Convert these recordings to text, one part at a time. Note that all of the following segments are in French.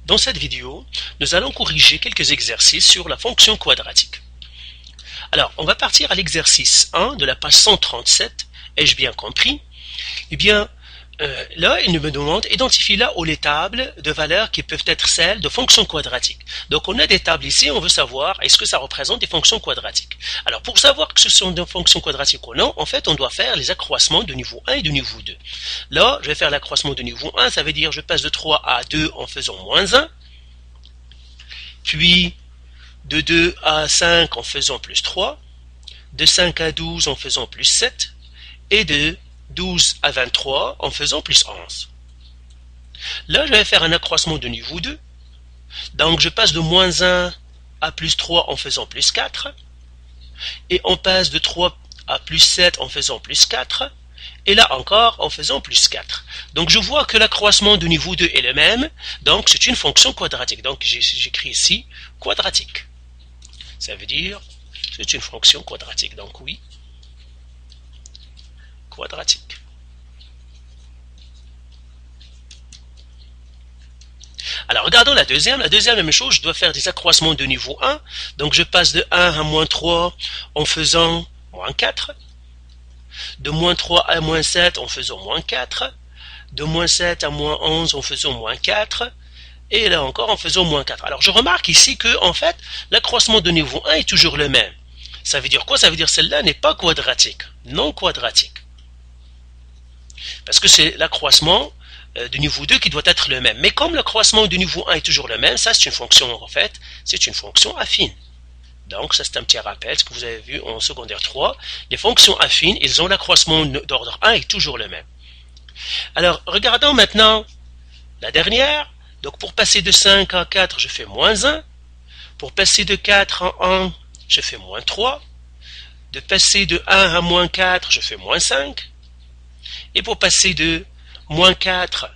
Dans cette vidéo, nous allons corriger quelques exercices sur la fonction quadratique. Alors, on va partir à l'exercice 1 de la page 137. Ai-je bien compris? Eh bien, là, il me demande, identifie là où les tables de valeurs qui peuvent être celles de fonctions quadratiques. Donc, on a des tables ici, on veut savoir, est-ce que ça représente des fonctions quadratiques? Alors, pour savoir que ce sont des fonctions quadratiques ou non, en fait, on doit faire les accroissements de niveau 1 et de niveau 2. Là, je vais faire l'accroissement de niveau 1, ça veut dire je passe de 3 à 2 en faisant moins 1, puis de 2 à 5 en faisant plus 3, de 5 à 12 en faisant plus 7, et de 12 à 23 en faisant plus 11. Là, je vais faire un accroissement de niveau 2. Donc, je passe de moins 1 à plus 3 en faisant plus 4. Et on passe de 3 à plus 7 en faisant plus 4. Et là encore en faisant plus 4. Donc, je vois que l'accroissement de niveau 2 est le même. Donc, c'est une fonction quadratique. Donc, j'écris ici quadratique. Ça veut dire c'est une fonction quadratique. Donc, oui. Quadratique. Alors, regardons la deuxième. La deuxième, même chose, je dois faire des accroissements de niveau 1. Donc, je passe de 1 à moins 3 en faisant moins 4. De moins 3 à moins 7 en faisant moins 4. De moins 7 à moins 11 en faisant moins 4. Et là encore en faisant moins 4. Alors, je remarque ici que, en fait, l'accroissement de niveau 1 est toujours le même. Ça veut dire quoi? Ça veut dire que celle-là n'est pas quadratique, non quadratique. Parce que c'est l'accroissement du niveau 2 qui doit être le même. Mais comme l'accroissement du niveau 1 est toujours le même, ça c'est une fonction, en fait, c'est une fonction affine. Donc ça c'est un petit rappel, ce que vous avez vu en secondaire 3. Les fonctions affines, ils ont l'accroissement d'ordre 1 est toujours le même. Alors, regardons maintenant la dernière. Donc pour passer de 5 à 4, je fais moins 1. Pour passer de 4 à 1, je fais moins 3. De passer de 1 à moins 4, je fais moins 5. Et pour passer de moins 4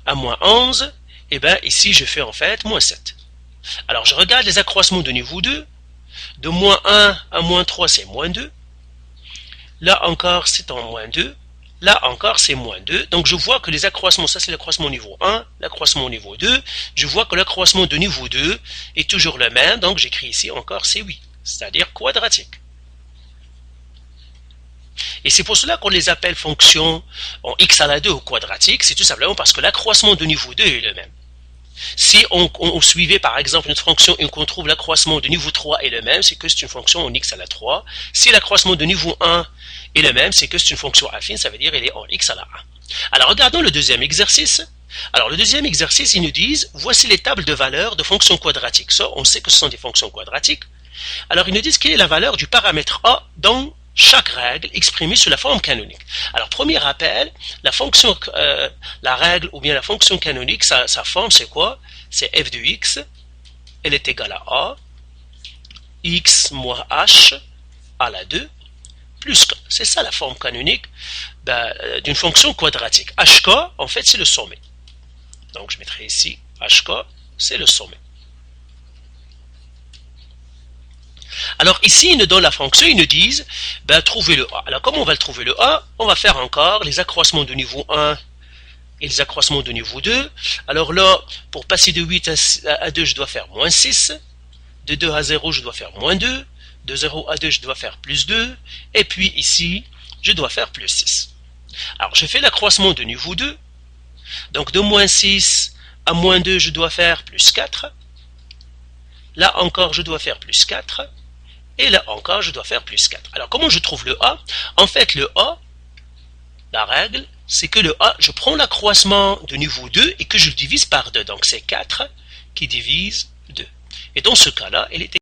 à moins 11, et bien ici je fais en fait moins 7. Alors je regarde les accroissements de niveau 2. De moins 1 à moins 3, c'est moins 2. Là encore, c'est en moins 2. Là encore, c'est moins 2. Donc je vois que les accroissements, ça c'est l'accroissement niveau 1, l'accroissement niveau 2. Je vois que l'accroissement de niveau 2 est toujours le même. Donc j'écris ici encore C8, c'est-à-dire quadratique. Et c'est pour cela qu'on les appelle fonctions en x à la 2 ou quadratique, c'est tout simplement parce que l'accroissement de niveau 2 est le même. Si on suivait par exemple une fonction et qu'on trouve l'accroissement de niveau 3 est le même, c'est que c'est une fonction en x à la 3. Si l'accroissement de niveau 1 est le même, c'est que c'est une fonction affine, ça veut dire qu'elle est en x à la 1. Alors regardons le deuxième exercice. Alors le deuxième exercice, ils nous disent, voici les tables de valeurs de fonctions quadratiques. Ça, on sait que ce sont des fonctions quadratiques. Alors ils nous disent quelle est la valeur du paramètre a dans chaque règle exprimée sous la forme canonique. Alors, premier rappel, la fonction, la règle ou bien la fonction canonique, sa forme c'est quoi? C'est f de x, elle est égale à a, x moins h à la 2, plus k. C'est ça la forme canonique d'une fonction quadratique. Hk, en fait, c'est le sommet. Donc, je mettrai ici hk, c'est le sommet. Alors ici, ils nous donnent la fonction, ils nous disent, trouvez le A. Alors comment on va le trouver le A? On va faire encore les accroissements de niveau 1 et les accroissements de niveau 2. Alors là, pour passer de 8 à 2, je dois faire moins 6. De 2 à 0, je dois faire moins 2. De 0 à 2, je dois faire plus 2. Et puis ici, je dois faire plus 6. Alors je fais l'accroissement de niveau 2. Donc de moins 6 à moins 2, je dois faire plus 4. Là encore, je dois faire plus 4. Et là encore, je dois faire plus 4. Alors, comment je trouve le A? En fait, le A, la règle, c'est que le A, je prends l'accroissement de niveau 2 et que je le divise par 2. Donc, c'est 4 qui divise 2. Et dans ce cas-là, elle est